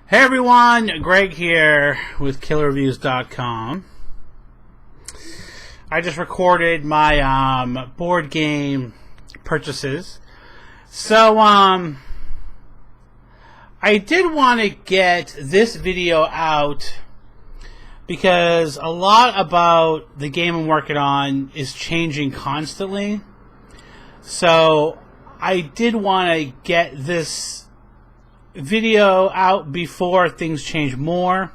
Hey everyone, Greg here with KillerReviews.com. I just recorded my board game purchases. So I did want to get this video out because a lot about the game I'm working on is changing constantly. So I did want to get this video out before things change more.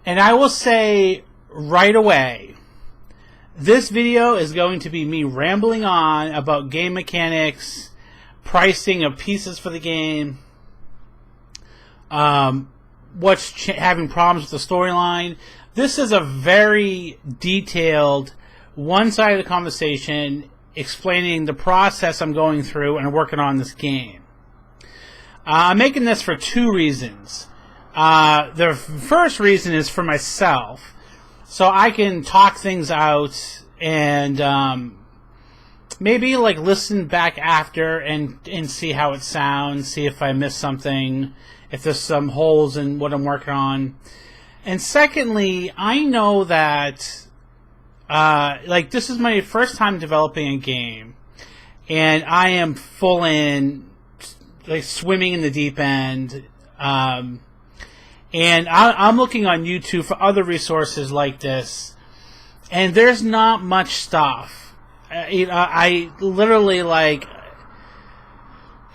And I will say right away, this video is going to be me rambling on about game mechanics, pricing of pieces for the game, what's having problems with the storyline. This is a very detailed, one-sided conversation explaining the process I'm going through and working on this game. I'm making this for two reasons. The first reason is for myself, so I can talk things out and maybe like listen back after and see how it sounds, see if I missed something, if there's some holes in what I'm working on. And secondly, I know that this is my first time developing a game, and I am full in, like, swimming in the deep end, and I'm looking on YouTube for other resources like this, and there's not much stuff. I literally, like,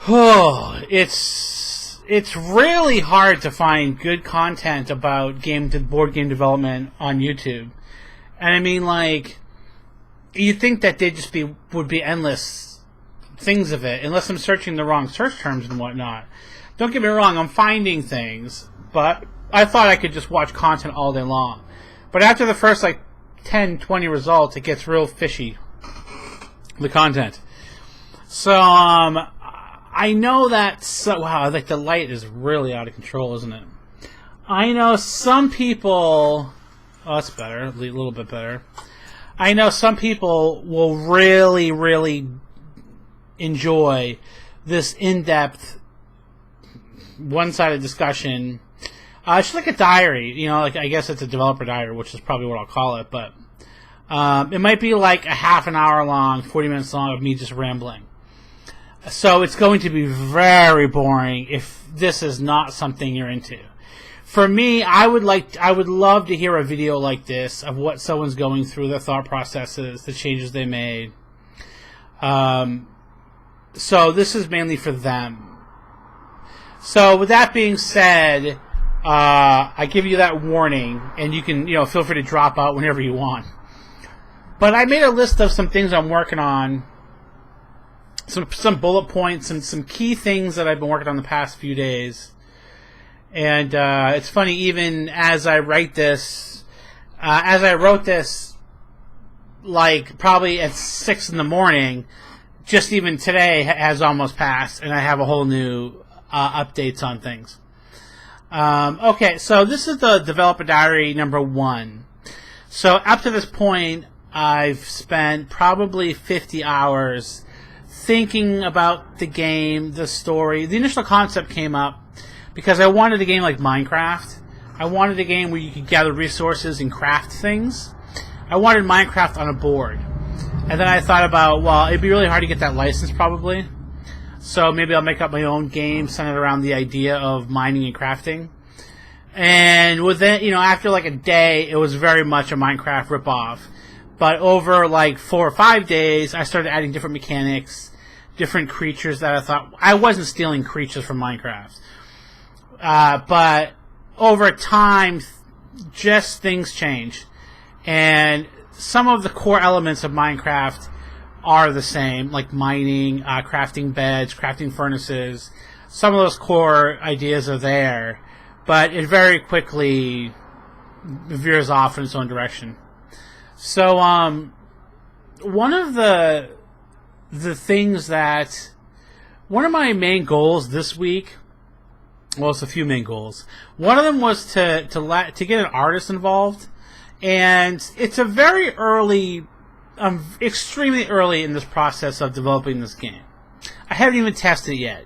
it's really hard to find good content about board game development on YouTube. And I mean, like, you'd think that would be endless things of it, unless I'm searching the wrong search terms and whatnot. Don't get me wrong, I'm finding things, but I thought I could just watch content all day long. But after the first, 10, 20 results, it gets real fishy, the content. So, I know that, wow, the light is really out of control, isn't it? I know some people, oh, that's better, a little bit better. I know some people will really, really enjoy this in-depth, one-sided discussion. It's like a diary, I guess it's a developer diary, which is probably what I'll call it, but it might be like a half an hour long, 40 minutes long of me just rambling. So it's going to be very boring if this is not something you're into. For me, I would love to hear a video like this of what someone's going through, their thought processes, the changes they made. So this is mainly for them. So with that being said, I give you that warning, and you can, feel free to drop out whenever you want. But I made a list of some things I'm working on, some bullet points and some key things that I've been working on the past few days. And it's funny, even as I write this, probably at 6 in the morning, just even today has almost passed, and I have a whole new updates on things. Okay, so this is the developer diary number 1. So up to this point, I've spent probably 50 hours thinking about the game, the story. The initial concept came up because I wanted a game like Minecraft. I wanted a game where you could gather resources and craft things. I wanted Minecraft on a board. And then I thought about, well, it'd be really hard to get that license probably. So maybe I'll make up my own game centered around the idea of mining and crafting. And within, after a day, it was very much a Minecraft ripoff. But over 4 or 5 days, I started adding different mechanics, different creatures that I thought, I wasn't stealing creatures from Minecraft. But over time, just things change. And some of the core elements of Minecraft are the same, like mining, crafting beds, crafting furnaces. Some of those core ideas are there, but it very quickly veers off in its own direction. So, one of the things that, one of my main goals this week, well, it's a few main goals. One of them was to get an artist involved. And it's a very early, extremely early in this process of developing this game. I haven't even tested it yet.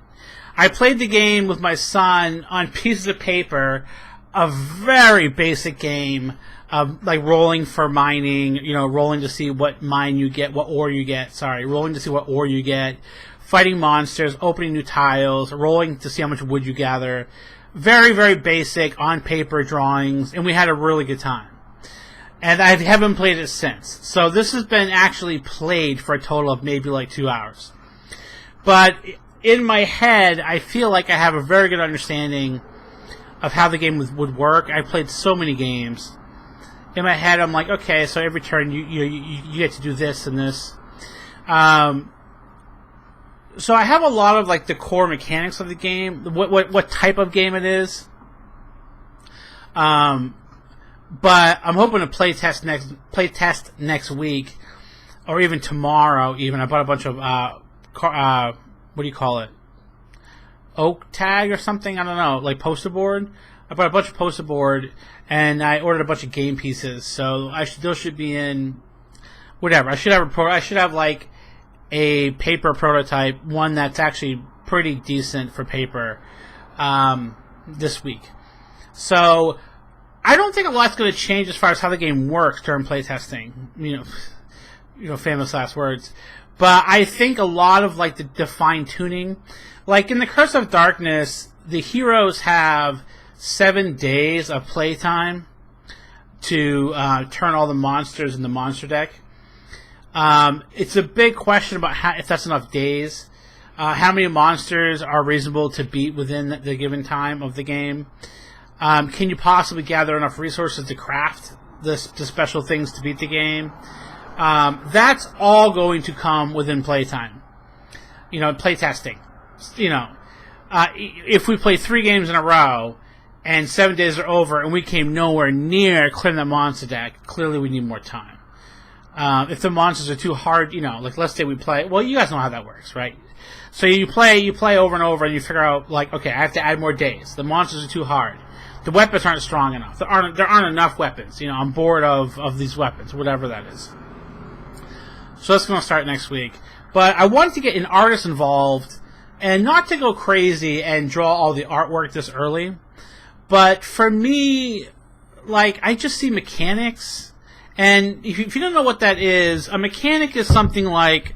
I played the game with my son on pieces of paper, a very basic game of like rolling for mining, rolling to see what mine you get, what ore you get, rolling to see what ore you get, fighting monsters, opening new tiles, rolling to see how much wood you gather. Very, very basic on paper drawings, and we had a really good time. And I haven't played it since. So this has been actually played for a total of maybe like 2 hours. But in my head, I feel like I have a very good understanding of how the game would work. I played so many games. In my head, I'm like, okay, so every turn you get to do this and this. So I have a lot of like the core mechanics of the game, what type of game it is. But I'm hoping to play test next week, or even tomorrow. Even I bought a bunch of what do you call it? Oak tag or something? I don't know, like poster board. I bought a bunch of poster board, and I ordered a bunch of game pieces. So those should be in whatever. I should have like a paper prototype, one that's actually pretty decent for paper, this week. So I don't think a lot's going to change as far as how the game works during playtesting. Famous last words. But I think a lot of like the fine tuning, like in the Curse of Darkness, the heroes have 7 days of playtime to turn all the monsters in the monster deck. It's a big question about if that's enough days. How many monsters are reasonable to beat within the given time of the game? Can you possibly gather enough resources to craft the special things to beat the game? That's all going to come within playtime. Playtesting. If we play 3 games in a row and 7 days are over and we came nowhere near clearing the monster deck, clearly we need more time. If the monsters are too hard, like let's say we play, well, you guys know how that works, right? So you play over and over and you figure out, like, okay, I have to add more days. The monsters are too hard. The weapons aren't strong enough. There aren't enough weapons. I'm bored of these weapons, whatever that is. So that's going to start next week. But I wanted to get an artist involved, and not to go crazy and draw all the artwork this early. But for me, like, I just see mechanics. And if you don't know what that is, a mechanic is something like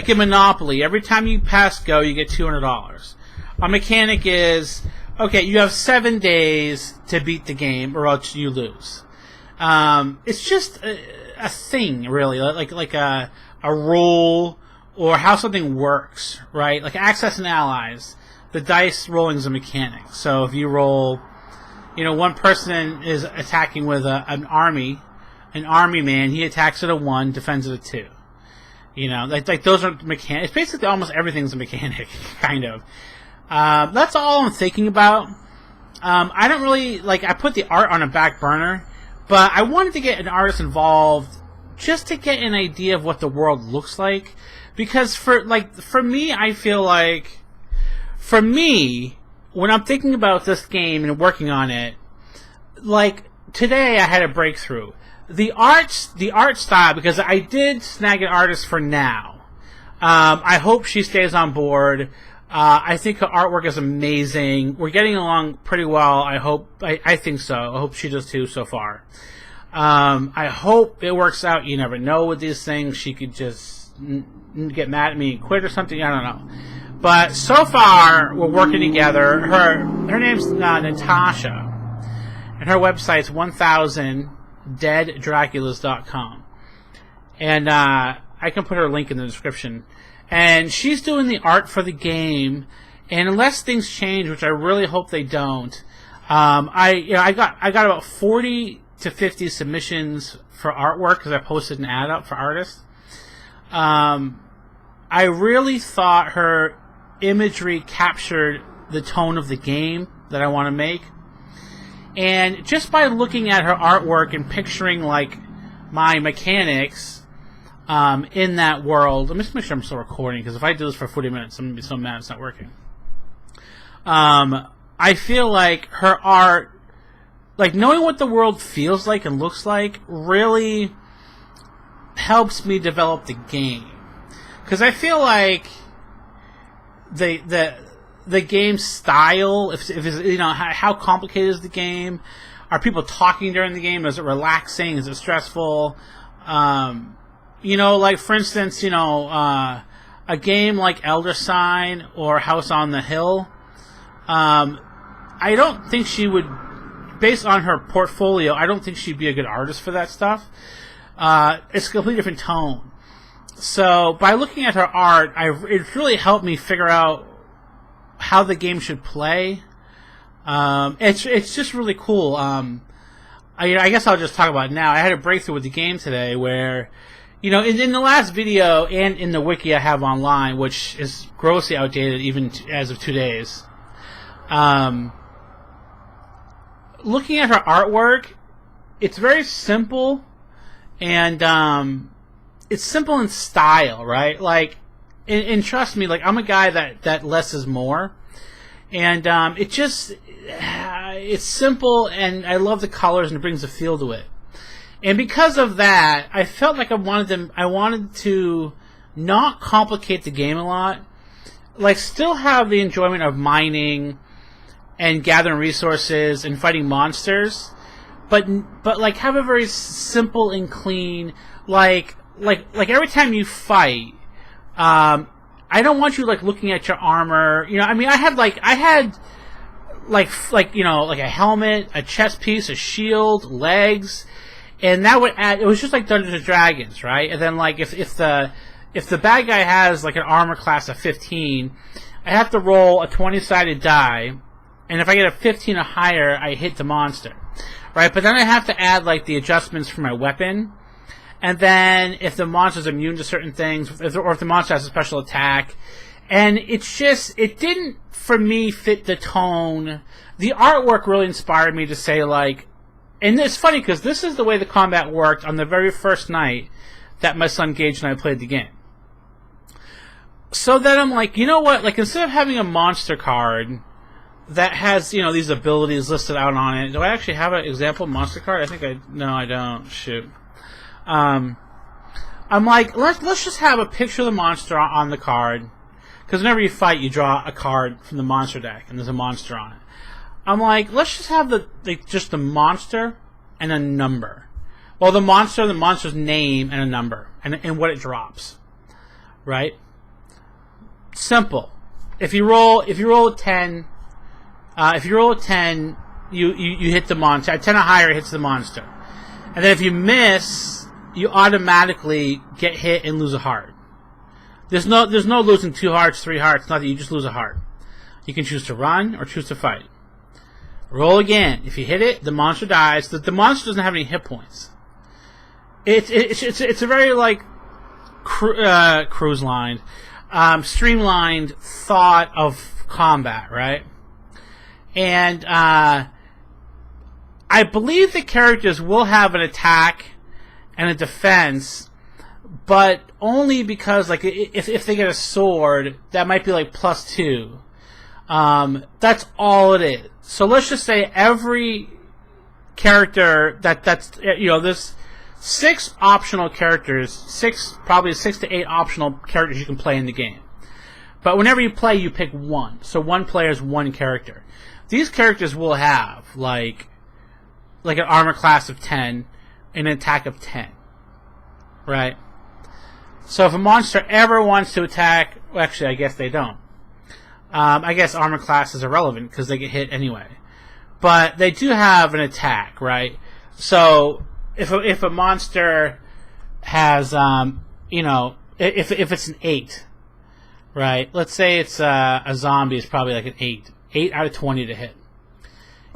in Monopoly, every time you pass go, you get $200. A mechanic is, okay, you have 7 days to beat the game, or else you lose. It's just a thing, really, like a rule, or how something works, right? Like Access and Allies, the dice rolling is a mechanic. So if you roll, one person is attacking with an army man, he attacks at a 1, defends at a 2. Like those are mechanics. It's basically almost everything's a mechanic, kind of. That's all I'm thinking about. I don't really, I put the art on a back burner, but I wanted to get an artist involved just to get an idea of what the world looks like. Because for me, I feel like, when I'm thinking about this game and working on it, today I had a breakthrough. The art style, because I did snag an artist for now. I hope she stays on board. I think her artwork is amazing. We're getting along pretty well. I think so. I hope she does too so far. I hope it works out. You never know with these things. She could just get mad at me and quit or something. I don't know. But so far, we're working together. Her name's Natasha. And her website's 1000deaddraculas.com. And I can put her link in the description. And she's doing the art for the game, and unless things change, which I really hope they don't, I got about 40 to 50 submissions for artwork because I posted an ad up for artists. I really thought her imagery captured the tone of the game that I want to make, and just by looking at her artwork and picturing my mechanics. In that world, let me just make sure I'm still recording, because if I do this for 40 minutes, I'm going to be so mad it's not working. I feel like her art, knowing what the world feels like and looks like, really helps me develop the game. Because I feel like the the game style. If it's, how complicated is the game? Are people talking during the game? Is it relaxing? Is it stressful? Like for instance, a game like Elder Sign or House on the Hill. I don't think she would, based on her portfolio, I don't think she'd be a good artist for that stuff. It's a completely different tone. So by looking at her art, it's really helped me figure out how the game should play. It's just really cool. I guess I'll just talk about it now. I had a breakthrough with the game today where, in the last video and in the wiki I have online, which is grossly outdated even as of 2 days, looking at her artwork, it's very simple, and it's simple in style, right? Like, and trust me, like, I'm a guy that less is more, and it's simple, and I love the colors, and it brings a feel to it. And because of that, I felt like I wanted to not complicate the game a lot, like still have the enjoyment of mining and gathering resources and fighting monsters, but like have a very simple and clean, like every time you fight, I don't want you like looking at your armor. I had a helmet, a chest piece, a shield, legs, and that would add. It was just like Dungeons and Dragons, right? And then like if the bad guy has like an armor class of 15, I have to roll a 20-sided die, and if I get a 15 or higher, I hit the monster, right? But then I have to add like the adjustments for my weapon. And then if the monster's immune to certain things, or if the monster has a special attack, and it didn't, for me, fit the tone. The artwork really inspired me to say, like, and it's funny because this is the way the combat worked on the very first night that my son Gage and I played the game. So then I'm like, you know what, like, instead of having a monster card that has, these abilities listed out on it, do I actually have an example monster card? No, I don't. Shoot. I'm like, let's just have a picture of the monster on the card, because whenever you fight, you draw a card from the monster deck, and there's a monster on it. I'm like, let's just have just the monster and a number. Well, the monster's name and a number, and what it drops, right? Simple. If you roll a 10, you hit the monster. At 10 or higher, it hits the monster, and then if you miss, you automatically get hit and lose a heart. There's no losing 2 hearts, 3 hearts, nothing. You just lose a heart. You can choose to run or choose to fight. Roll again. If you hit it, the monster dies. The monster doesn't have any hit points. It's a very like cruise line, streamlined thought of combat, right? And I believe the characters will have an attack and a defense, but only because, like, if they get a sword, that might be like +2. That's all it is. So let's just say every character there's 6 optional characters, probably 6 to 8 optional characters you can play in the game. But whenever you play, you pick one. So one player is one character. These characters will have like an armor class of 10. An attack of 10, right? So if a monster ever wants to attack, well, actually, I guess they don't. I guess armor class is irrelevant because they get hit anyway. But they do have an attack, right? So if a monster has, if it's an 8, right? Let's say it's a zombie, it's probably like an 8 out of 20 to hit.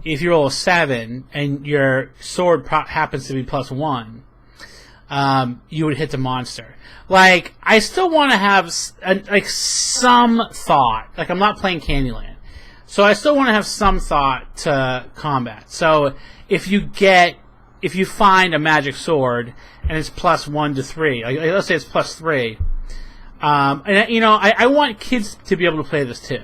If you roll a 7 and your sword happens to be +1, you would hit the monster. Like, I still want to have some thought. Like, I'm not playing Candyland, so I still want to have some thought to combat. So if you find a magic sword and it's +1 to 3, like, let's say it's +3, and I want kids to be able to play this too.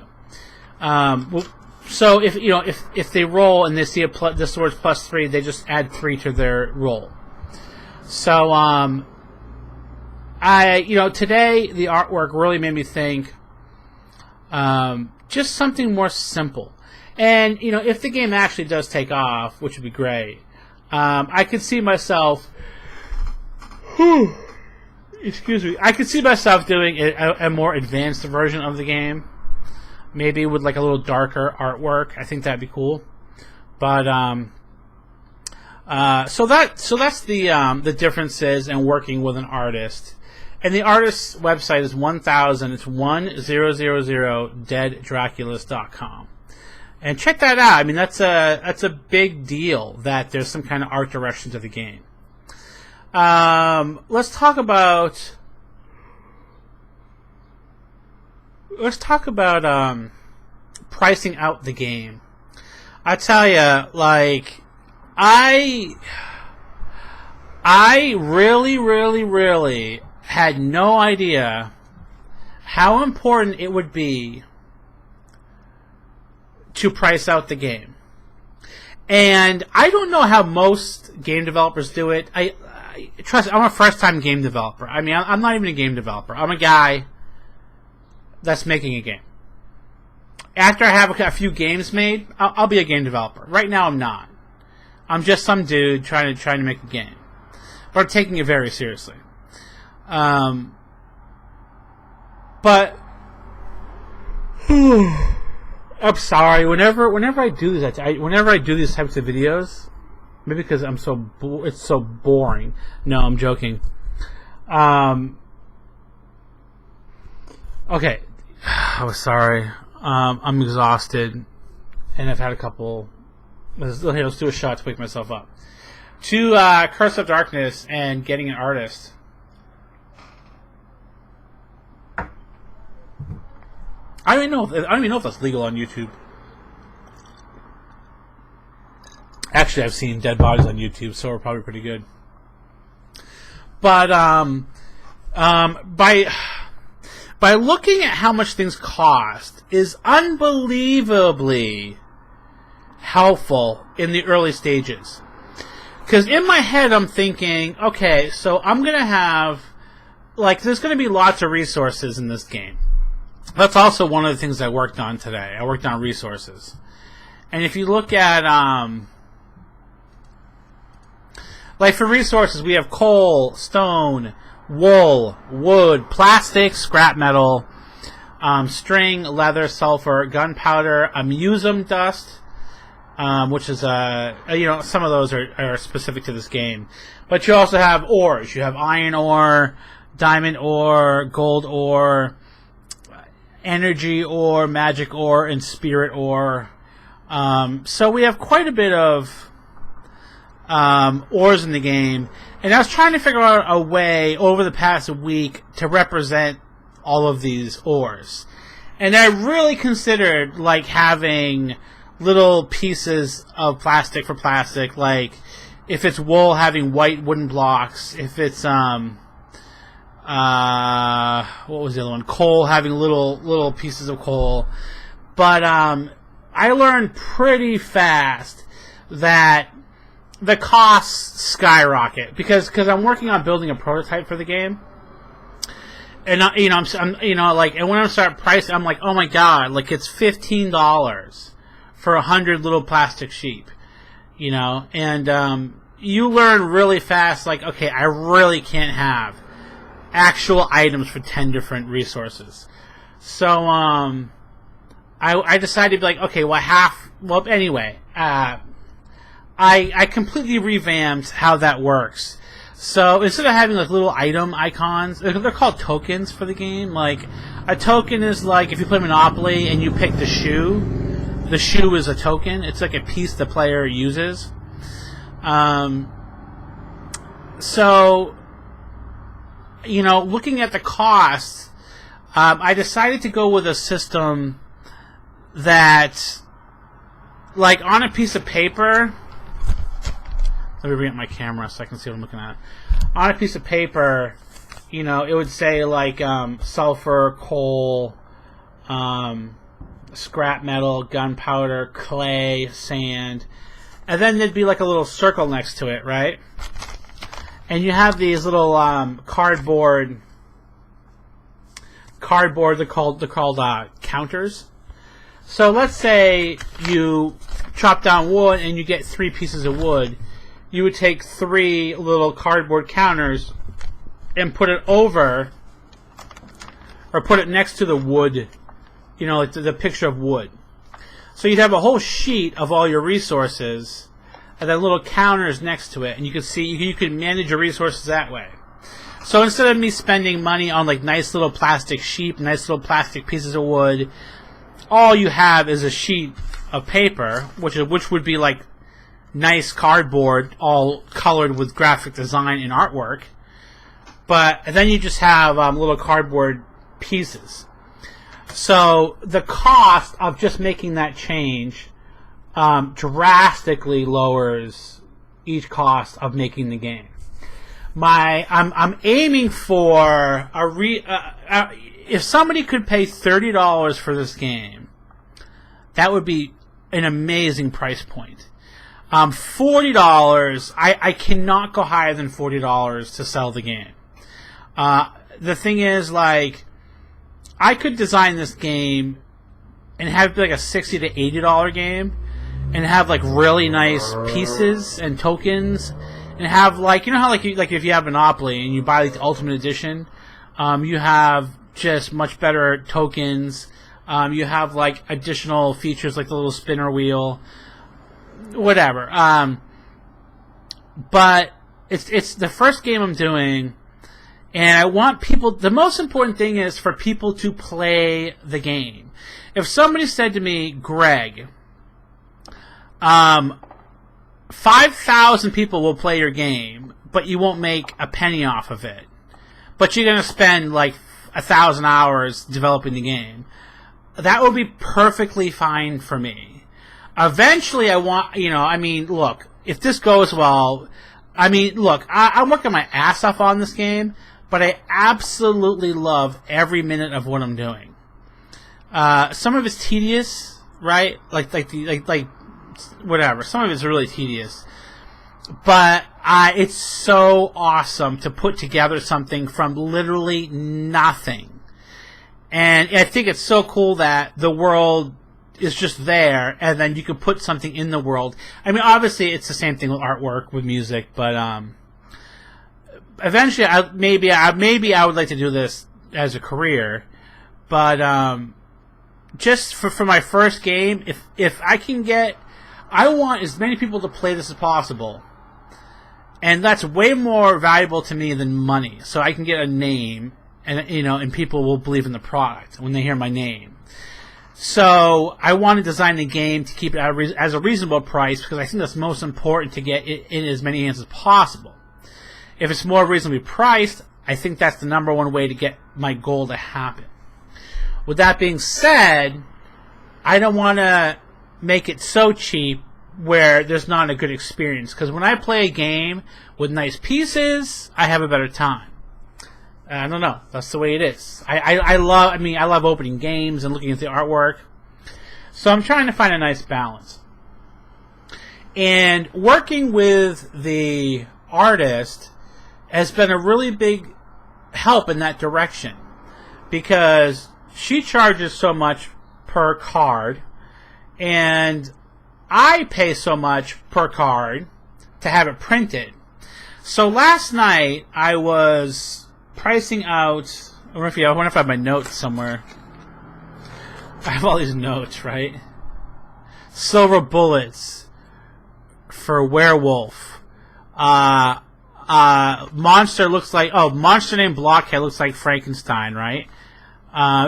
So if they roll and they see the sword's +3, they just add 3 to their roll. So today the artwork really made me think. just something more simple. And, you know, if the game actually does take off, which would be great, I could see myself... excuse me. I could see myself doing a more advanced version of the game. Maybe with like a little darker artwork. I think that'd be cool. But, so that's the differences in working with an artist. And the artist's website is 1000. It's 1000deaddraculas.com. And check that out. I mean, that's a big deal that there's some kind of art direction to the game. Let's talk about pricing out the game. I tell you, like, I really had no idea how important it would be to price out the game. And I don't know how most game developers do it. Trust me, I'm a first-time game developer. I mean, I'm not even a game developer. I'm a guy that's making a game. After I have a few games made, I'll be a game developer. Right now, I'm not. I'm just some dude trying to make a game. But I'm taking it very seriously. But I'm sorry. Whenever I do this, whenever I do these types of videos, maybe because I'm it's so boring. No, I'm joking. Okay, I'm sorry. I'm exhausted, and I've had a couple. Let's do a shot to wake myself up. To Curse of Darkness and getting an artist. I don't even know if that's legal on YouTube. Actually, I've seen dead bodies on YouTube, so we're probably pretty good. But by looking at how much things cost is unbelievably helpful in the early stages. Because in my head, I'm thinking, okay, so I'm gonna have there's gonna be lots of resources in this game. That's also one of the things I worked on today. I worked on resources. And if you look at, for resources, we have coal, stone, wool, wood, plastic, scrap metal, string, leather, sulfur, gunpowder, amusum dust, which is, some of those are specific to this game. But you also have ores. You have iron ore, diamond ore, gold ore, energy ore, magic ore, and spirit ore. So we have quite a bit of ores in the game. And I was trying to figure out a way over the past week to represent all of these ores. And I really considered having little pieces of plastic for plastic, like if it's wool, having white wooden blocks, if it's what was the other one? Coal, having little pieces of coal. But I learned pretty fast that the costs skyrocket because I'm working on building a prototype for the game. And and when I start pricing, I'm like, oh my god, it's $15 for 100 little plastic sheep, and you learn really fast. Okay, I really can't have actual items for 10 different resources. So I decided to be okay, anyway, I completely revamped how that works. So instead of having little item icons, they're called tokens for the game. A token is if you play Monopoly and you pick the shoe is a token. It's a piece the player uses. So looking at the costs, I decided to go with a system that, on a piece of paper. Let me bring up my camera so I can see what I'm looking at. On a piece of paper, it would say sulfur, coal, scrap metal, gunpowder, clay, sand, and then there'd be a little circle next to it, right? And you have these little cardboard. They're called counters. So let's say you chop down wood and you get 3 pieces of wood. You would take 3 little cardboard counters and put it over, or put it next to the wood, like the picture of wood. So you'd have a whole sheet of all your resources, and then little counters next to it, and you could see, you could manage your resources that way. So instead of me spending money on like nice little plastic sheep, nice little plastic pieces of wood, all you have is a sheet of paper, which would be like nice cardboard, all colored with graphic design and artwork. But then you just have little cardboard pieces. So the cost of just making that change drastically lowers each cost of making the game. I'm aiming for if somebody could pay $30 for this game, that would be an amazing price point. $40, I cannot go higher than $40 to sell the game. The thing is, like, I could design this game and have it be like a $60 to $80 game, and have like really nice pieces and tokens, and have like, how like if you have Monopoly and you buy like the Ultimate Edition, you have just much better tokens. You have like additional features like the little spinner wheel, whatever. But it's the first game I'm doing. And I want people, the most important thing is for people to play the game. If somebody said to me, Greg, 5,000 people will play your game, but you won't make a penny off of it, but you're going to spend like 1,000 hours developing the game, that would be perfectly fine for me. Eventually I want, look, if this goes well, I'm working my ass off on this game, but I absolutely love every minute of what I'm doing. Some of it's tedious, right? Like whatever. Some of it's really tedious, but it's so awesome to put together something from literally nothing. And I think it's so cool that the world is just there, and then you can put something in the world. I mean, obviously, it's the same thing with artwork, with music, but eventually, maybe I would like to do this as a career. But just for my first game, if I can get, I want as many people to play this as possible, and that's way more valuable to me than money. So I can get a name, and people will believe in the product when they hear my name. So I want to design the game to keep it as a reasonable price, because I think that's most important to get it in as many hands as possible. If it's more reasonably priced, I think that's the number one way to get my goal to happen. With that being said, I don't want to make it so cheap where there's not a good experience, because when I play a game with nice pieces, I have a better time. I don't know. That's the way it is. I love opening games and looking at the artwork. So I'm trying to find a nice balance. And working with the artist has been a really big help in that direction, because she charges so much per card, and I pay so much per card to have it printed. So last night I was pricing out, I wonder if I have my notes somewhere. I have all these notes, right? Silver bullets for werewolf. Monster looks like, monster named Blockhead looks like Frankenstein, right?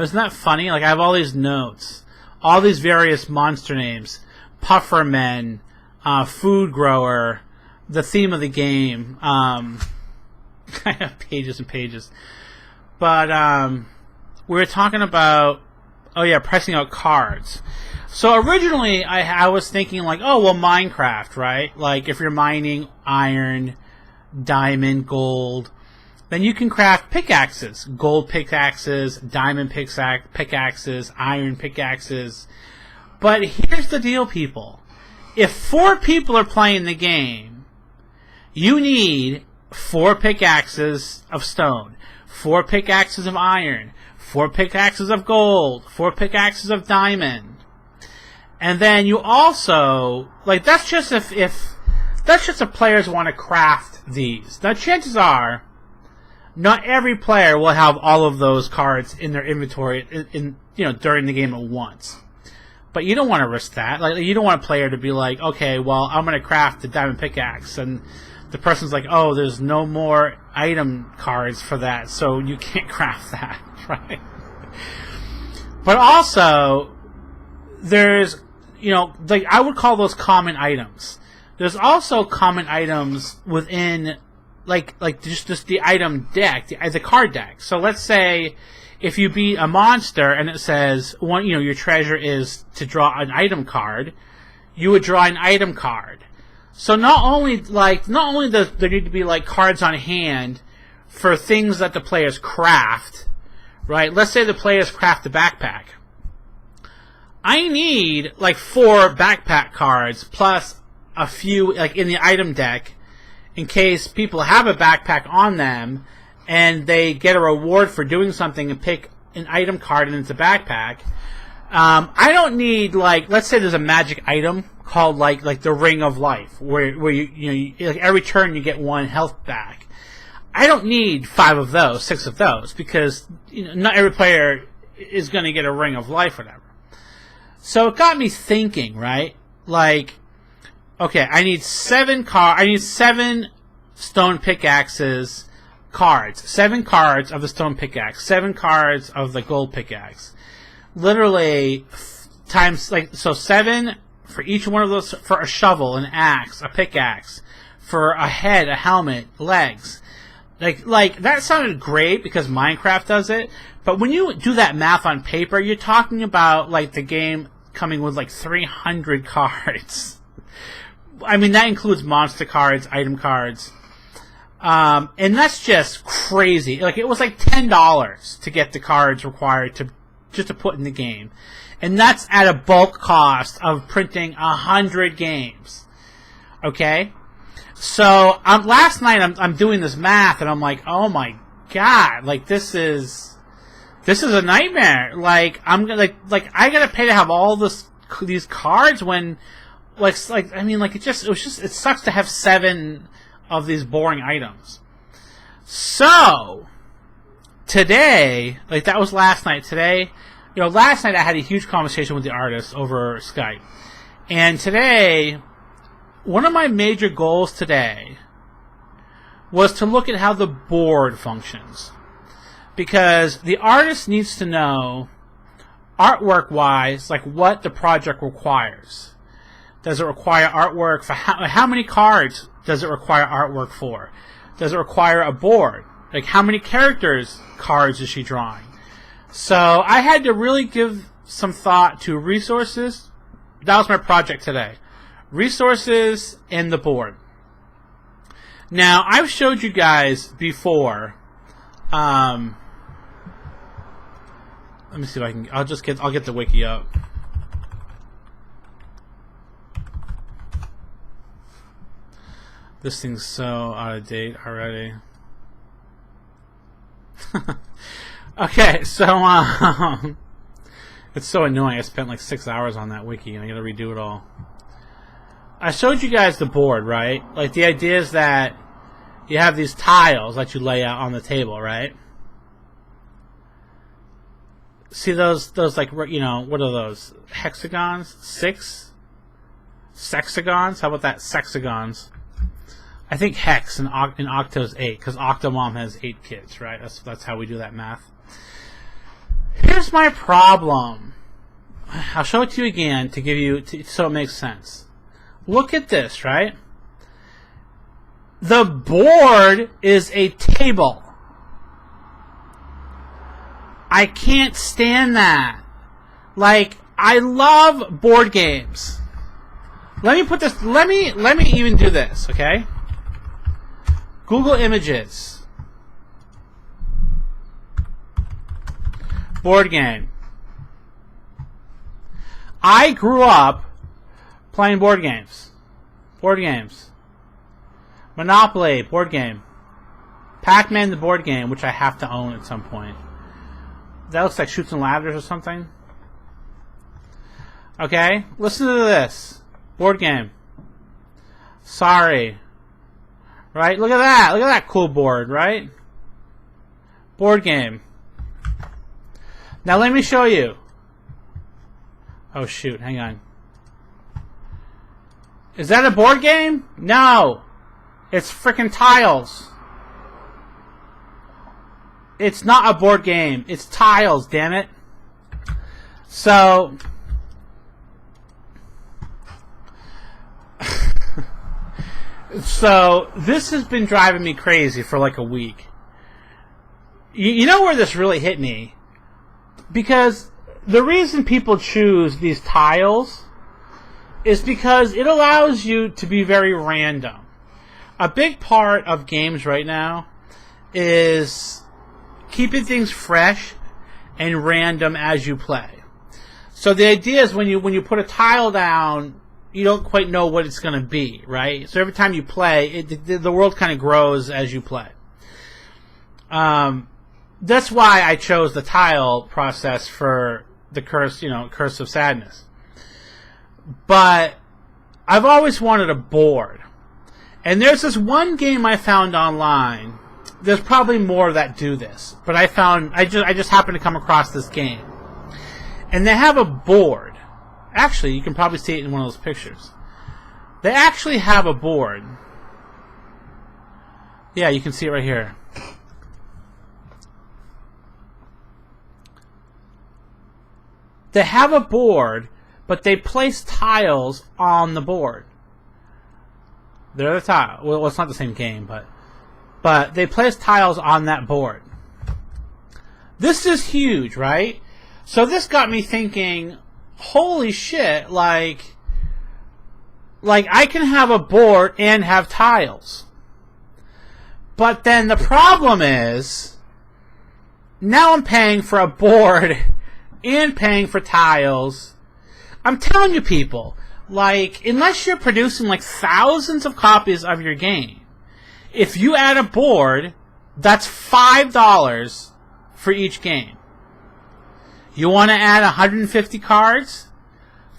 Isn't that funny? Like, I have all these notes, all these various monster names. Puffermen, food grower, the theme of the game. I have pages and pages. But we were talking about, pricing out cards. So originally I was thinking like, Minecraft, right? Like if you're mining iron, diamond, gold, then you can craft pickaxes. Gold pickaxes, diamond pickaxes, iron pickaxes. But here's the deal, people. If 4 people are playing the game, you need 4 pickaxes of stone, 4 pickaxes of iron, 4 pickaxes of gold, 4 pickaxes of diamond. And then you also, like, that's just if players want to craft these. Now, chances are, not every player will have all of those cards in their inventory in during the game at once. But you don't want to risk that. Like, you don't want a player to be like, okay, well, I'm going to craft the diamond pickaxe, and the person's like, oh, there's no more item cards for that, so you can't craft that, right? But also, there's, like, I would call those common items. There's also common items within, like just the item deck, the card deck. So let's say if you beat a monster and it says your treasure is to draw an item card, you would draw an item card. So not only does there need to be like cards on hand for things that the players craft, right? Let's say the players craft a backpack. I need like 4 backpack cards plus a few like in the item deck in case people have a backpack on them and they get a reward for doing something and pick an item card and it's a backpack. I don't need, like, let's say there's a magic item called like the Ring of Life, where you like every turn you get 1 health back. I don't need 5 of those, 6 of those, because not every player is going to get a Ring of Life or whatever. So it got me thinking, right? Like, okay, I need 7 stone pickaxes cards. 7 cards of the stone pickaxe. 7 cards of the gold pickaxe. Literally times, like, so 7 for each one of those, for a shovel, an axe, a pickaxe, for a head, a helmet, legs. Like that sounded great because Minecraft does it, but when you do that math on paper, you're talking about like the game coming with like 300 cards. I mean, that includes monster cards, item cards. And that's just crazy. Like, it was like $10 to get the cards required just to put in the game. And that's at a bulk cost of printing 100 games. Okay? So, last night I'm doing this math and I'm like, oh my god, like, this is a nightmare. Like, I'm gonna, like, I gotta pay to have all these cards when, it sucks to have 7 of these boring items. So, today, like, that was last night. Today, last night I had a huge conversation with the artist over Skype. And today, one of my major goals today was to look at how the board functions. Because the artist needs to know, artwork-wise, like, what the project requires. Does it require artwork for how many cards does it require artwork for? Does it require a board? Like, how many characters cards is she drawing? So I had to really give some thought to resources. That was my project today. Resources and the board. Now, I've showed you guys before. Let me see if I can. I'll get the wiki up. This thing's so out of date already. Okay, so it's so annoying. I spent like 6 hours on that wiki and I gotta redo it all. I showed you guys the board, right? Like, the idea is that you have these tiles that you lay out on the table, right? See those like, what are those? Hexagons? 6? Sexagons? How about that? Sexagons. I think hex and octo's 8, because Octomom has 8 kids, right? That's how we do that math. Here's my problem. I'll show it to you again to give you so it makes sense. Look at this, right? The board is a table. I can't stand that. Like, I love board games. Let me put this. Let me even do this, okay? Google Images. Board game. I grew up playing board games. Board games. Monopoly, board game. Pac-Man, the board game, which I have to own at some point. That looks like Chutes and Ladders or something. Okay? Listen to this. Board game. Sorry. Right? Look at that. Look at that cool board, right? Board game. Now let me show you. Oh shoot, hang on. Is that a board game? No. It's frickin' tiles. It's not a board game. It's tiles, damn it. So so this has been driving me crazy for like a week. You know where this really hit me? Because the reason people choose these tiles is because it allows you to be very random. A big part of games right now is keeping things fresh and random as you play. So the idea is when you put a tile down, you don't quite know what it's going to be, right? So every time you play, the world kind of grows as you play. That's why I chose the tile process for the Curse of Sadness. But I've always wanted a board. And there's this one game I found online. There's probably more that do this, but I just happened to come across this game. And they have a board. Actually, you can probably see it in one of those pictures. They actually have a board. Yeah, you can see it right here. They have a board, but they place tiles on the board. They're the tile. Well, it's not the same game, but they place tiles on that board. This is huge, right? So this got me thinking, holy shit, like I can have a board and have tiles. But then the problem is, now I'm paying for a board and paying for tiles. I'm telling you people, like, unless you're producing like thousands of copies of your game, if you add a board, that's $5 for each game. You want to add 150 cards?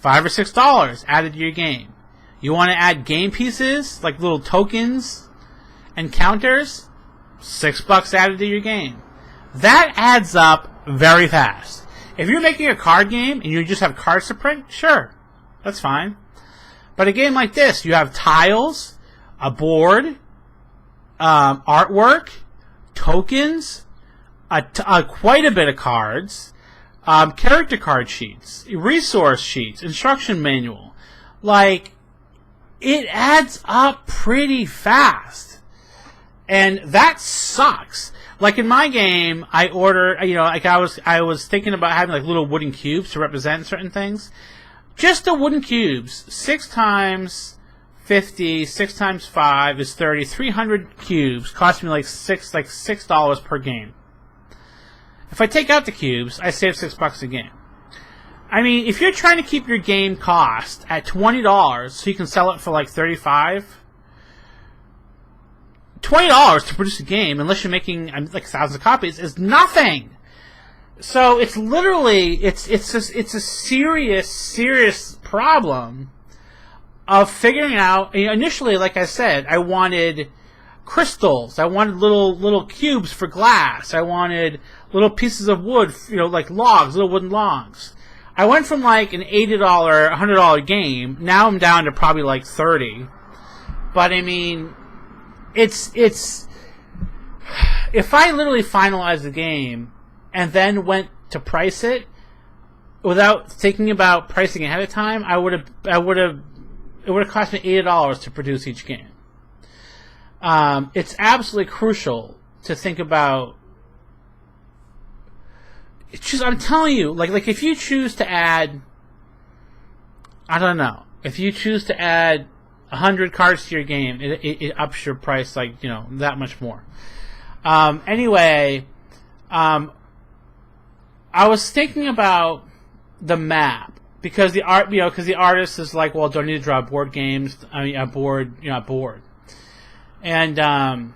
$5 or $6 added to your game. You want to add game pieces, like little tokens and counters? $6 added to your game. That adds up very fast. If you're making a card game and you just have cards to print, sure, that's fine. But a game like this, you have tiles, a board, artwork, tokens, quite a bit of cards, character card sheets, resource sheets, instruction manual. Like, it adds up pretty fast. And that sucks. Like in my game, I ordered, like I was thinking about having like little wooden cubes to represent certain things. Just the wooden cubes, 6 times 50, 6 times 5 is 30, 300 cubes cost me like $6 per game. If I take out the cubes, I save $6 a game. I mean, if you're trying to keep your game cost at $20 so you can sell it for like $35, $20 to produce a game, unless you're making like thousands of copies, is nothing. So it's literally it's a serious problem of figuring out. Initially, like I said, I wanted crystals. I wanted little cubes for glass. I wanted little pieces of wood, like logs, little wooden logs. I went from like an $80, $100 game. Now I'm down to probably like $30. But I mean, it's if I literally finalized the game and then went to price it without thinking about pricing ahead of time, it would have cost me $80 to produce each game. It's absolutely crucial to think about. It's just, I'm telling you, like if you choose to add, I don't know, if you choose to add 100 cards to your game, it ups your price like, that much more. Anyway, I was thinking about the map because the artist is like, well, do I need to draw board games? I mean, a board. And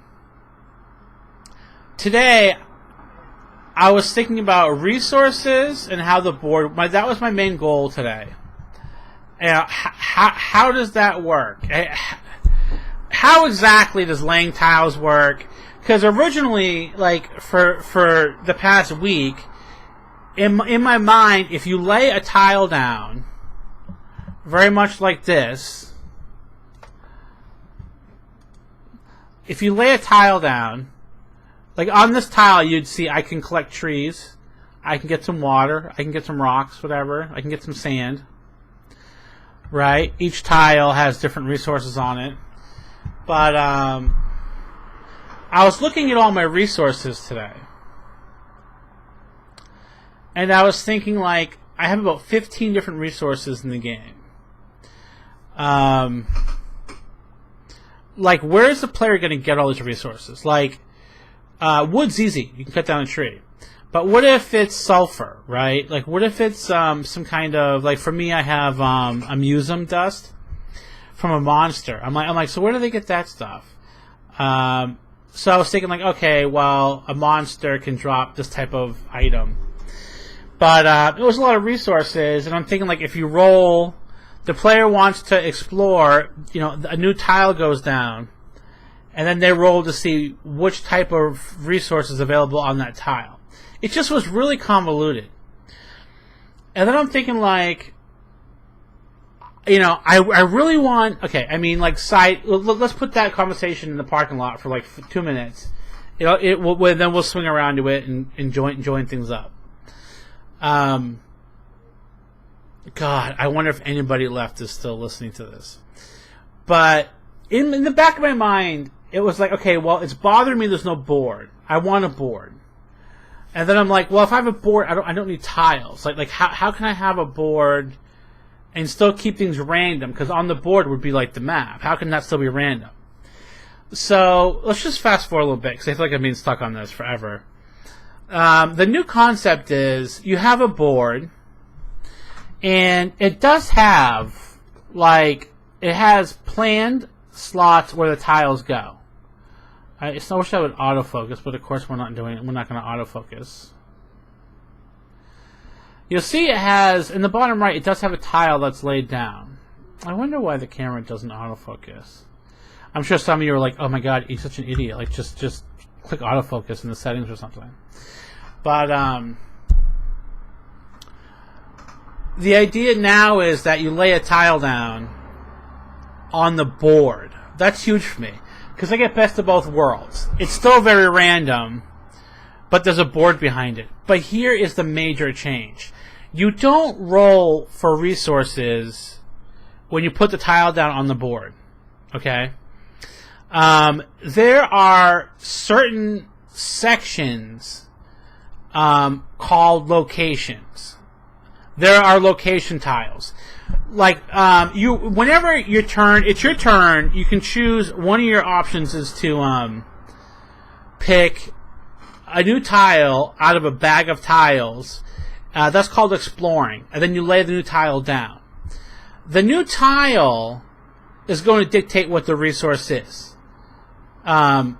today, I was thinking about resources and how the board. That was my main goal today. how does that work? How exactly does laying tiles work? Because originally, like for the past week, in my mind, if you lay a tile down, very much like this, if you lay a tile down, like on this tile, you'd see I can collect trees, I can get some water, I can get some rocks, whatever, I can get some sand. Right? Each tile has different resources on it. But I was looking at all my resources today. And I was thinking, like, I have about 15 different resources in the game. Like, where is the player going to get all these resources? Like, wood's easy. You can cut down a tree. But what if it's sulfur, right? Like, what if it's some kind of, like, for me, I have amusum dust from a monster. I'm like, so where do they get that stuff? So I was thinking, like, okay, well, a monster can drop this type of item. But it was a lot of resources, and I'm thinking, like, if you roll, the player wants to explore, you know, a new tile goes down, and then they roll to see which type of resource is available on that tile. It just was really convoluted. And then I'm thinking, like, you know, I really want... Okay, I mean, like, let's put that conversation in the parking lot for, like, 2 minutes. You know, then we'll swing around to it and join things up. God, I wonder if anybody left is still listening to this. But in the back of my mind, it was like, okay, well, it's bothering me there's no board. I want a board. And then I'm like, well, if I have a board, I don't need tiles. Like how can I have a board and still keep things random? Because on the board would be like the map. How can that still be random? So let's just fast forward a little bit, because I feel like I'm being stuck on this forever. The new concept is you have a board, and it does have, like, it has planned slots where the tiles go. I wish I would autofocus, but of course we're not doing it. We're not going to autofocus. You'll see it has, in the bottom right, it does have a tile that's laid down. I wonder why the camera doesn't autofocus. I'm sure some of you are like, oh my god, you're such an idiot. Like, just click autofocus in the settings or something. But, the idea now is that you lay a tile down on the board. That's huge for me, because I get best of both worlds. It's still very random, but there's a board behind it. But here is the major change. You don't roll for resources when you put the tile down on the board. Okay? There are certain sections called locations. There are location tiles. Like, whenever it's your turn, you can choose, one of your options is to, pick a new tile out of a bag of tiles. That's called exploring. And then you lay the new tile down. The new tile is going to dictate what the resource is. Well,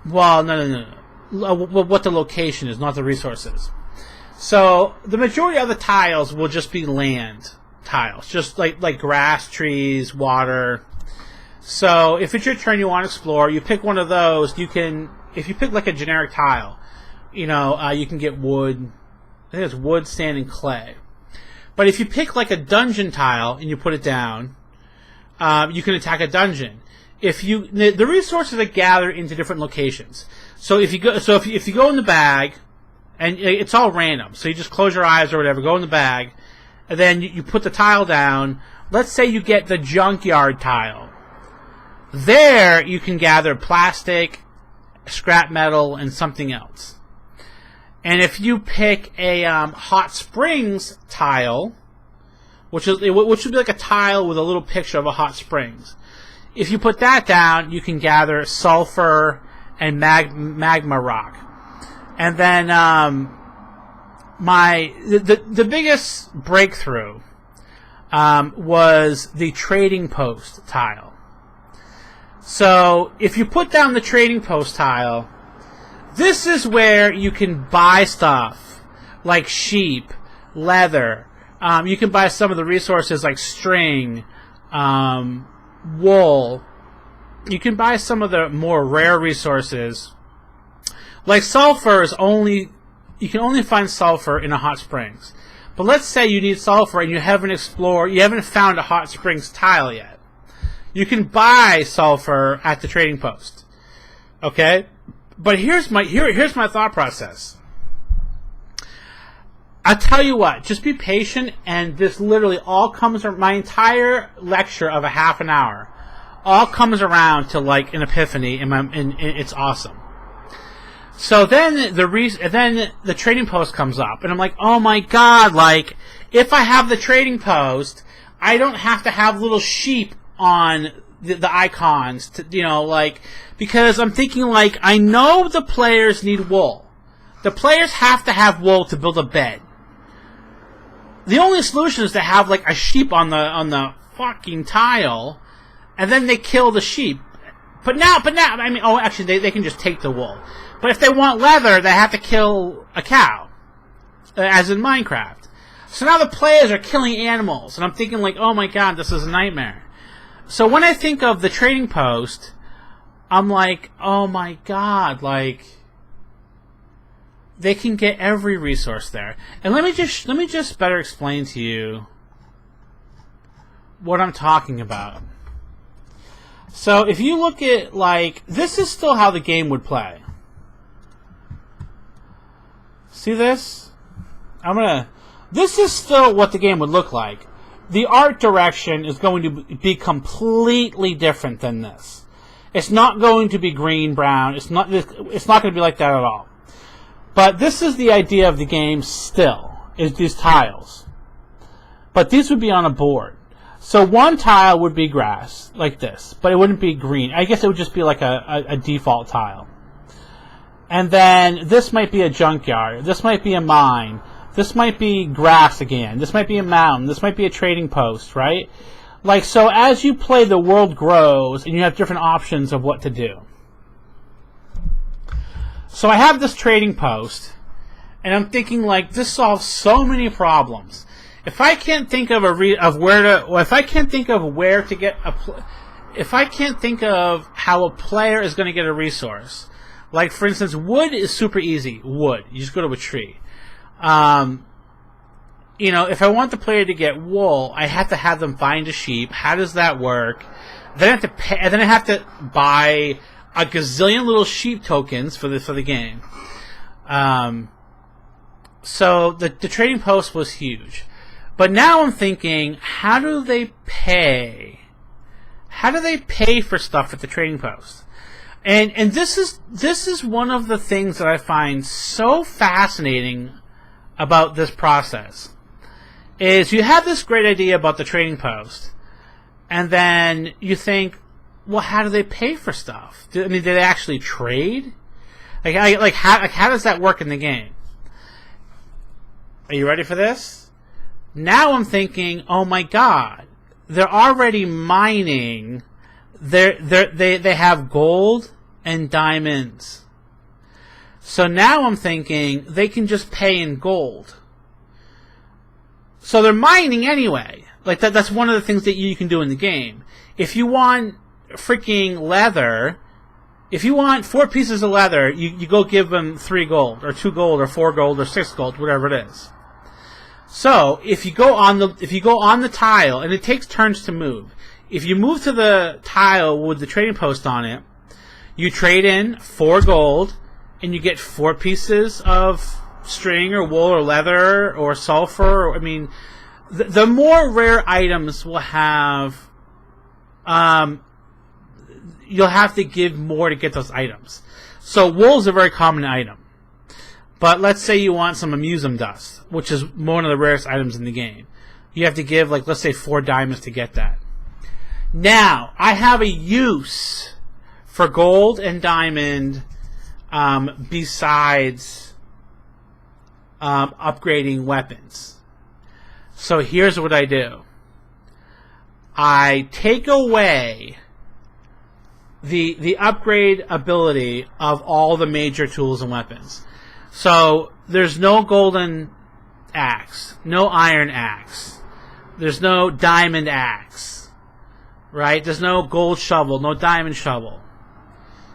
no. What the location is, not the resources. So the majority of the tiles will just be land tiles, just like grass, trees, water. So if it's your turn, you want to explore, you pick one of those. You can, if you pick like a generic tile, you know, you can get wood. I think it's wood, sand, and clay. But if you pick like a dungeon tile and you put it down, you can attack a dungeon. The resources are gathered into different locations. So if you go in the bag, and it's all random, so you just close your eyes or whatever, go in the bag, and then you put the tile down. Let's say you get the junkyard tile. There you can gather plastic, scrap metal, and something else. And if you pick a hot springs tile, which would be like a tile with a little picture of a hot springs, if you put that down, you can gather sulfur and magma rock. And then the biggest breakthrough was the trading post tile. So if you put down the trading post tile, this is where you can buy stuff like sheep, leather, You can buy some of the resources like string, wool. You can buy some of the more rare resources. Like sulfur is only... You can only find sulfur in a hot springs. But let's say you need sulfur and you haven't found a hot springs tile yet. You can buy sulfur at the trading post. Okay? But here's my thought process. I'll tell you what, just be patient, and this literally all comes... My entire lecture of a half an hour all comes around to like an epiphany, and it's awesome. So then the trading post comes up, and I'm like, oh my god, like, if I have the trading post, I don't have to have little sheep on the icons, because I'm thinking, like, I know the players need wool. The players have to have wool to build a bed. The only solution is to have, like, a sheep on the fucking tile, and then they kill the sheep. But now, I mean, actually, they can just take the wool. But if they want leather, they have to kill a cow, as in Minecraft. So now the players are killing animals, and I'm thinking, like, oh my god, this is a nightmare. So when I think of the trading post, I'm like, oh my god, like, they can get every resource there. And let me just better explain to you what I'm talking about. So if you look at, like, this is still how the game would play. See this? This is still what the game would look like. The art direction is going to be completely different than this. It's not going to be green, brown. It's not going to be like that at all. But this is the idea of the game still, is these tiles. But these would be on a board. So one tile would be grass, like this, but it wouldn't be green. I guess it would just be like a default tile. And then this might be a junkyard. This might be a mine. This might be grass again. This might be a mountain. This might be a trading post, right? Like, so as you play, the world grows, and you have different options of what to do. So I have this trading post, and I'm thinking, like, this solves so many problems. If I can't think of if I can't think of how a player is going to get a resource, like, for instance, wood is super easy. Wood, you just go to a tree. If I want the player to get wool, I have to have them find a sheep. How does that work? Then I have to pay, and then I have to buy a gazillion little sheep tokens for the game. So the trading post was huge. But now I'm thinking, how do they pay? How do they pay for stuff at the trading post? And this is one of the things that I find so fascinating about this process. Is you have this great idea about the trading post, and then you think, well, how do they pay for stuff? Do they actually trade? How does that work in the game? Are you ready for this? Now I'm thinking, oh my god, they're already mining. They have gold and diamonds. So now I'm thinking they can just pay in gold. So they're mining anyway. Like that's one of the things that you can do in the game. If you want freaking leather, if you want 4 pieces of leather, you go give them 3 gold, or 2 gold, or 4 gold, or 6 gold, whatever it is. So if you go on the tile, and it takes turns to move. If you move to the tile with the trading post on it, you trade in 4 gold, and you get 4 pieces of string or wool or leather or sulfur. The more rare items will have, you'll have to give more to get those items. So wool is a very common item. But let's say you want some amusum dust, which is one of the rarest items in the game. You have to give, like, let's say 4 diamonds to get that. Now, I have a use for gold and diamond besides upgrading weapons. So here's what I do. I take away the upgrade ability of all the major tools and weapons. So there's no golden axe, no iron axe. There's no diamond axe, right? There's no gold shovel, no diamond shovel.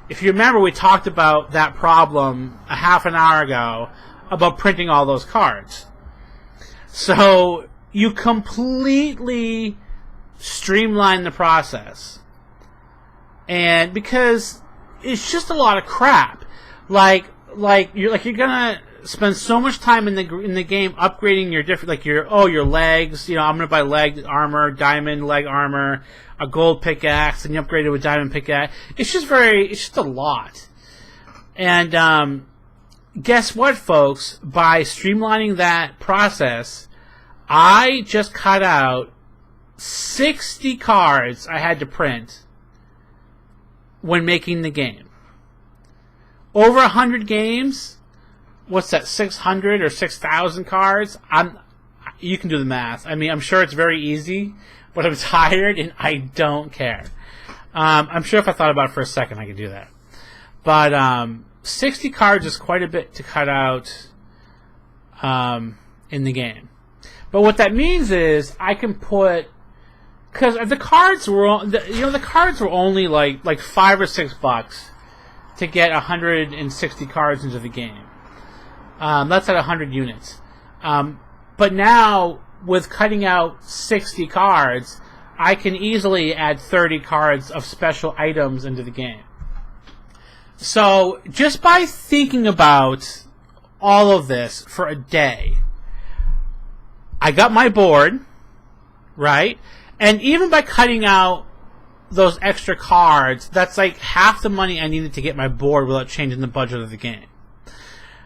If you remember, we talked about that problem a half an hour ago about printing all those cards. So you completely streamline the process. And because it's just a lot of crap. Like you're gonna spend so much time in the game upgrading your different, your legs. You know, I'm gonna buy leg armor, diamond leg armor, a gold pickaxe, and you upgrade it with diamond pickaxe. It's just a lot. And guess what, folks? By streamlining that process, I just cut out 60 cards I had to print when making the game. Over 100 games, what's that, 600 or 6,000 cards? You can do the math. I mean, I'm sure it's very easy, but I'm tired and I don't care. I'm sure if I thought about it for a second, I could do that. But 60 cards is quite a bit to cut out in the game. But what that means is I can put, because the cards were only like $5 or $6 to get 160 cards into the game. That's at 100 units. But now, with cutting out 60 cards, I can easily add 30 cards of special items into the game. So, just by thinking about all of this for a day, I got my board, right? And even by cutting out those extra cards, that's like half the money I needed to get my board without changing the budget of the game.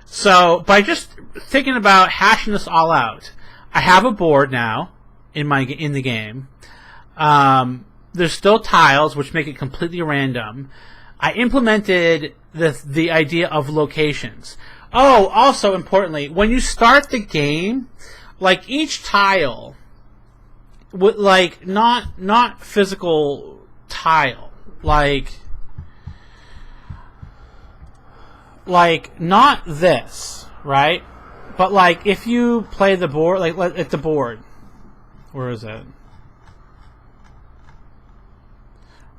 So, by just thinking about hashing this all out, I have a board now in the game. There's still tiles, which make it completely random. I implemented the idea of locations. Oh, also importantly, when you start the game, like each tile, like not physical tile, like not this, right? But like if you play the board, like at the board, where is it?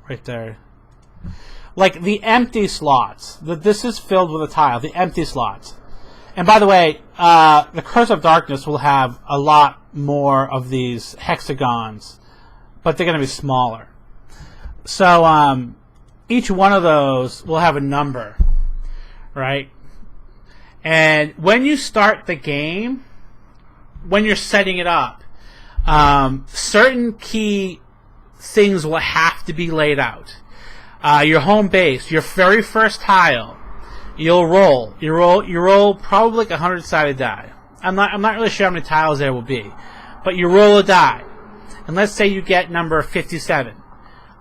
Right there. Like the empty slots. This is filled with a tile. The empty slots. And by the way, the Curse of Darkness will have a lot more of these hexagons, but they're going to be smaller. So each one of those will have a number, right? And when you start the game, when you're setting it up, certain key things will have to be laid out. Your home base, your very first tile, you'll roll. You roll probably like a 100-sided die. I'm not really sure how many tiles there will be, but you roll a die, and let's say you get number 57.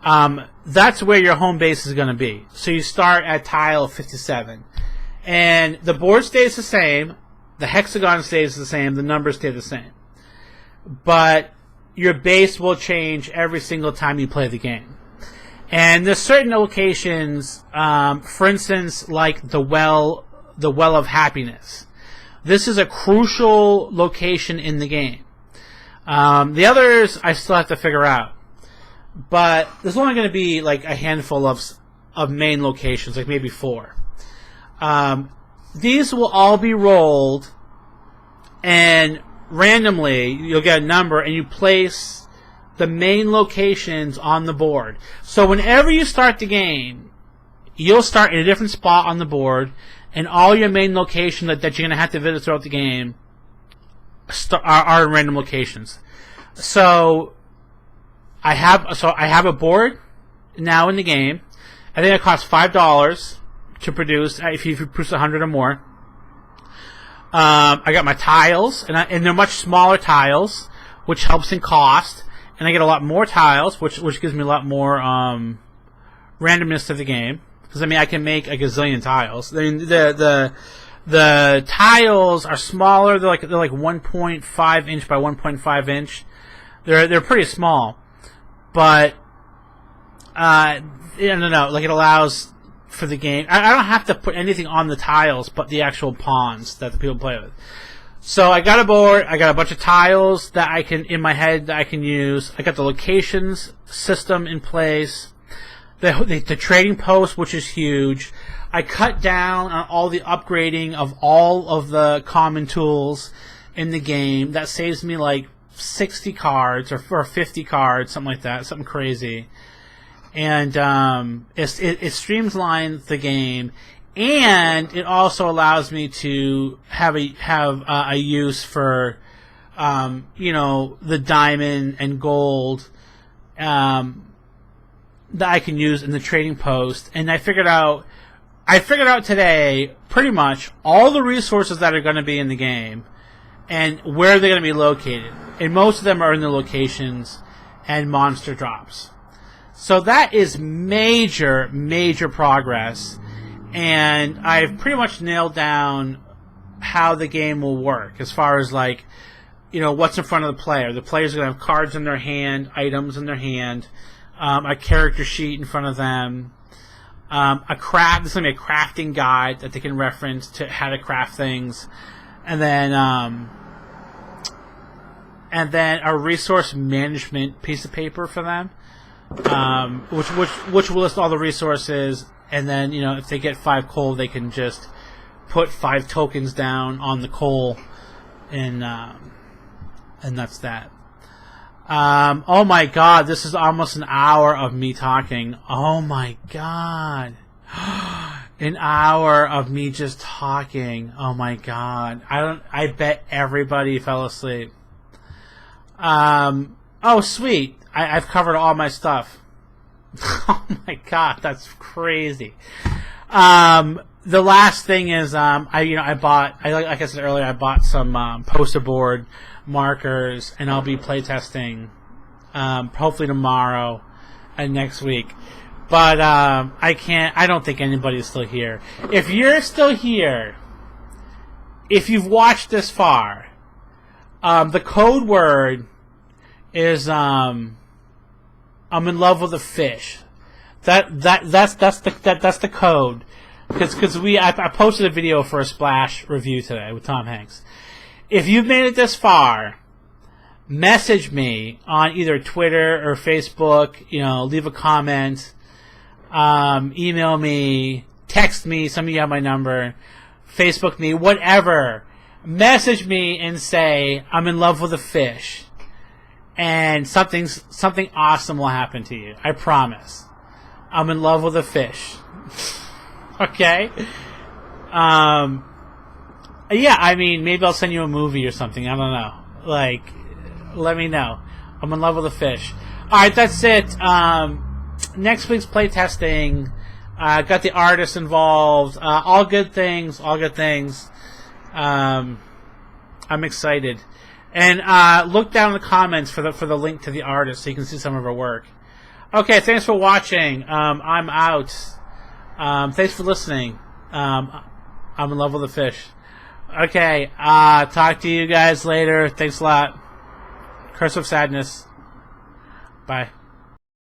That's where your home base is going to be. So you start at tile 57, and the board stays the same, the hexagon stays the same, the numbers stay the same, but your base will change every single time you play the game. And there's certain locations, for instance, like the well of happiness. This is a crucial location in the game. The others I still have to figure out, but there's only going to be like a handful of main locations, like maybe 4. These will all be rolled, and randomly you'll get a number, and you place the main locations on the board. So whenever you start the game, you'll start in a different spot on the board, and all your main locations that you're going to have to visit throughout the game are in random locations. So I have a board now in the game. I think it costs $5 to produce if you produce 100 or more. I got my tiles, and they're much smaller tiles, which helps in cost. And I get a lot more tiles, which gives me a lot more randomness to the game. Because I mean, I can make a gazillion tiles. I mean, the tiles are smaller. They're like 1.5 inch by 1.5 inch. They're pretty small, but I don't know. Like it allows for the game. I don't have to put anything on the tiles, but the actual pawns that the people play with. So I got a board. I got a bunch of tiles that I can in my head that I can use. I got the locations system in place. The trading post, which is huge. I cut down on all the upgrading of all of the common tools in the game. That saves me like 60 cards or 50 cards, something like that, something crazy. And it streamlines the game, and it also allows me to have a use for the diamond and gold that I can use in the trading post. And I figured out today pretty much all the resources that are going to be in the game and where they're going to be located. And most of them are in the locations and monster drops. So that is major, major progress. And I've pretty much nailed down how the game will work as far as what's in front of the player. The players are going to have cards in their hand, items in their hand, a character sheet in front of them, there's going to be a crafting guide that they can reference to how to craft things, and then a resource management piece of paper for them, which will list all the resources. And then if they get 5 coal, they can just put 5 tokens down on the coal, and that's that. Oh my god, this is almost an hour of me talking. Oh my god. An hour of me just talking. Oh my god. I bet everybody fell asleep. Oh sweet. I've covered all my stuff. Oh my god, that's crazy. The last thing is like I said earlier, I bought some poster board markers, and I'll be playtesting hopefully tomorrow and next week. But I don't think anybody's still here. If you're still here, if you've watched this far, the code word is I'm in love with a fish. That's the code. Because I posted a video for a Splash review today with Tom Hanks. If you've made it this far, message me on either Twitter or Facebook. Leave a comment, email me, text me. Some of you have my number. Facebook me, whatever. Message me and say I'm in love with a fish, and something awesome will happen to you. I promise. I'm in love with a fish. Okay. Yeah, I mean, maybe I'll send you a movie or something. I don't know. Let me know. I'm in love with a fish. Alright, that's it. Next week's playtesting. Got the artists involved. All good things. All good things. I'm excited. And look down in the comments for the link to the artist so you can see some of her work. Okay, thanks for watching. I'm out. Thanks for listening. I'm in love with a fish. Okay, talk to you guys later. Thanks a lot. Curse of Sadness. Bye.